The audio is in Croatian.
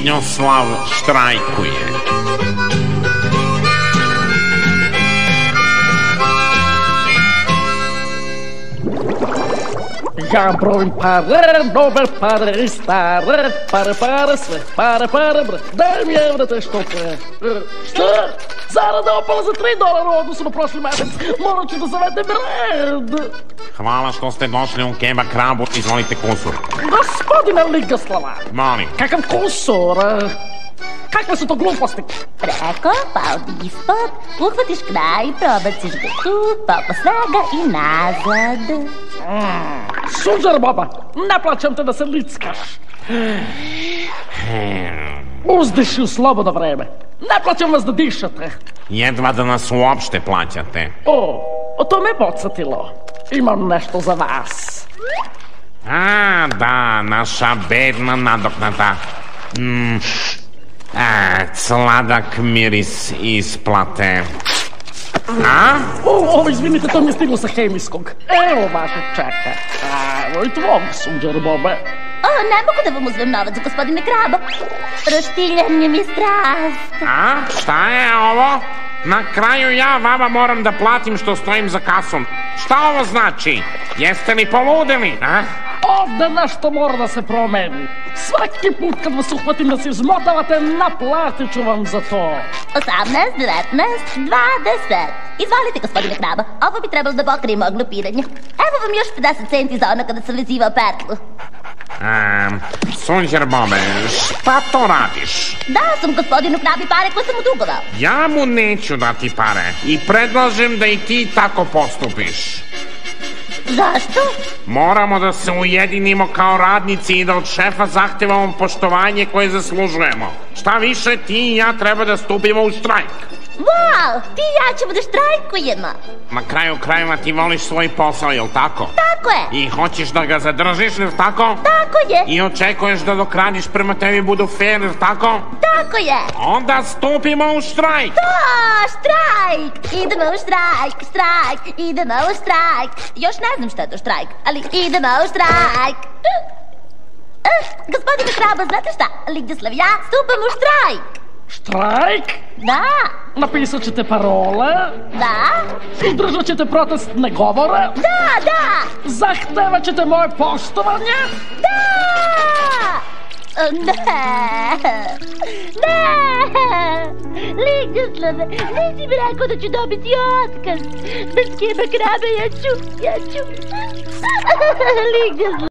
Svinjoslav štrajkuje. Ja brojim pare, nove pare i stare, pare, sve, pare, bre. Daj mi evre te što pre. Šta? Zarada opala za $3 u odnosu na prošli mesec. Morat ću da zavedem red. Hvala što ste došli u Kebab Krabu, izvolite kusur. Gospodine Ligoslava. Molim. Kakav kusur? Kakve su to gluposti? Preko, pa ispod, uhvatiš kraj, probaciš ga tu, pa svega i nazad. Sunđer Boba, ne plaćam te da se lickaš. Uzdiši u slobodno vreme. Ne plaćam vas da dišete. Jedva da nas uopšte plaćate. O to me podsjetilo. Imam nešto za vas. A, da, naša bedna nadoknada. Sladak miris isplate. A? Izvinite, to mi je stiglo sa hemijskog. Evo vaše čeka. Evo i tvog, Sunđer Bobe. Ne mogu da vam uzmem novac, gospodine Krabo. Roštiljanje mi je strast. A? Šta je ovo? Na kraju ja vama moram da platim što stojim za kasom. Šta ovo znači? Jeste li poludeli, a? Ovde nešto mora da se promeni. Svaki put kad vas uhvatim da se izmotavate, naplatit ću vam za to. 18, 19, 20. Izvolite, gospodine Krabo. Ovo bi trebalo da pokrije mog glupiranja. Evo vam još 50 centi za ono kada sam vezivao pertlu. Sunđer Bobe, šta to radiš? Dao sam gospodinu Krabi pare koje sam mu dugovao. Ja mu neću dati pare i predlažem da i ti tako postupiš. Zašto? Moramo da se ujedinimo kao radnici i da od šefa zahtevamo poštovanje koje zaslužujemo. Šta više, ti i ja treba da stupimo u štrajk. Wow, ti i ja ćemo da štrajkujemo. Na kraju krajeva ti voliš svoj posao, jel tako? Tako je. I hoćeš da ga zadržiš, jel tako? Tako je. I očekuješ da dok radiš prema tebi budu fair, jel tako? Tako je. Onda stupimo u štrajk. Štrajk! Idemo u štrajk, idemo u štrajk. Još ne znam šta je to štrajk, ali idemo u štrajk. Gospodine Krabo, znate šta? Ligoslav, ja stupam u štrajk. Štrajk? Da. Napisat ćete parole? Da. Držat ćete protestne govore? Da. Zahtevat ćete moje poštovanje? Da. Ne. Ligoslave, nisi mi rekao da ću dobiti otkaz. Bez Kebab Krabe ja ću. Ligoslave.